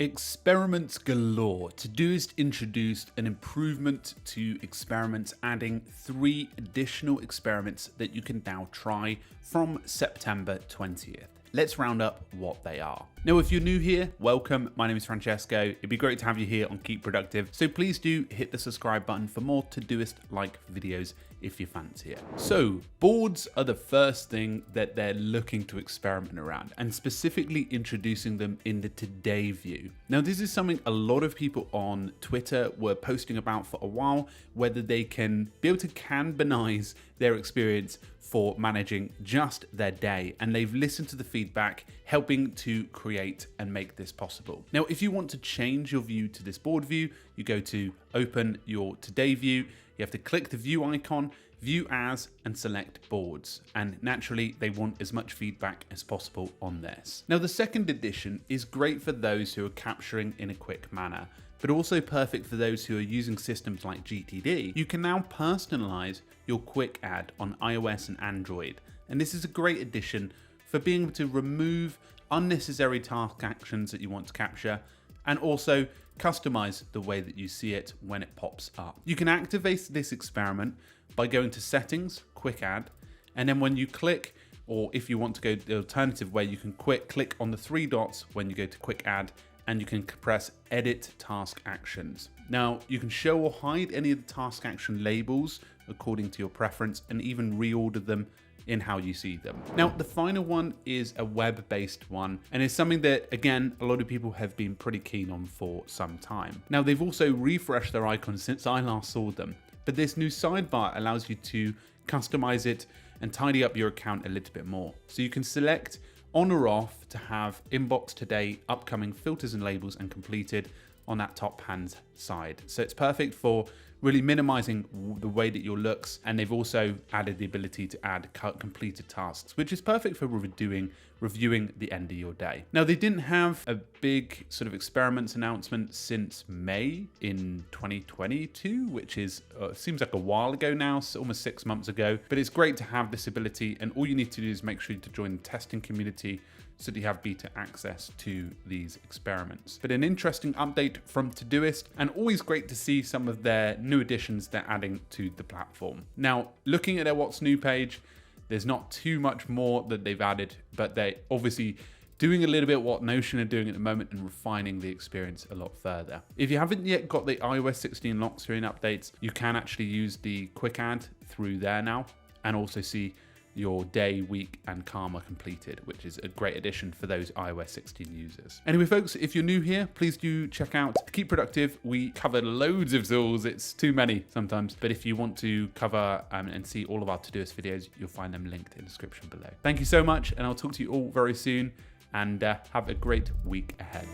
Experiments galore. Todoist introduced an improvement to experiments, adding 3 additional experiments that you can now try from September 20th. Let's round up what they are. Now, if you're new here, welcome. My name is Francesco. It'd be great to have you here on Keep Productive. So please do hit the subscribe button for more Todoist-like videos if you fancy it. So boards are the first thing that they're looking to experiment around, and specifically introducing them in the Today view. Now, this is something a lot of people on Twitter were posting about for a while, whether they can be able to Kanbanize their experience for managing just their day, and they've listened to the feedback, helping to create and make this possible. Now, if you want to change your view to this board view, you go to open your Today view, you have to click the view icon, view as, and select boards. And naturally, they want as much feedback as possible on this. Now, the second edition is great for those who are capturing in a quick manner, but also perfect for those who are using systems like GTD. You can now personalize your quick add on iOS and Android. And this is a great addition for being able to remove unnecessary task actions that you want to capture, and also customize the way that you see it when it pops up. You can activate this experiment by going to Settings, Quick Add, and then when you click, or if you want to go the alternative way, you can click on the 3 dots when you go to Quick Add, and you can press Edit Task Actions. Now, you can show or hide any of the task action labels according to your preference, and even reorder them in how you see them. Now, the final one is a web-based one, and it's something that, again, a lot of people have been pretty keen on for some time. Now, they've also refreshed their icons since I last saw them, but this new sidebar allows you to customize it and tidy up your account a little bit more. So you can select on or off to have inbox today, upcoming filters and labels, and completed on that top hand side. So it's perfect for really minimizing the way that your looks, and they've also added the ability to add completed tasks, which is perfect for reviewing the end of your day. Now, they didn't have a big sort of experiments announcement since May in 2022, which is seems like a while ago now, so almost 6 months ago, but it's great to have this ability, and all you need to do is make sure to join the testing community so that you have beta access to these experiments. But an interesting update from Todoist, and always great to see some of their new additions they're adding to the platform. Now, looking at their What's New page, there's not too much more that they've added, but they're obviously doing a little bit what Notion are doing at the moment and refining the experience a lot further. If you haven't yet got the iOS 16 lock screen updates, you can actually use the quick add through there now, and also see your day, week, and karma completed, which is a great addition for those iOS 16 users. Anyway, folks, if you're new here, please do check out Keep Productive. We cover loads of tools. It's too many sometimes, but if you want to cover and see all of our Todoist videos, you'll find them linked in the description below. Thank you so much, and I'll talk to you all very soon, and have a great week ahead.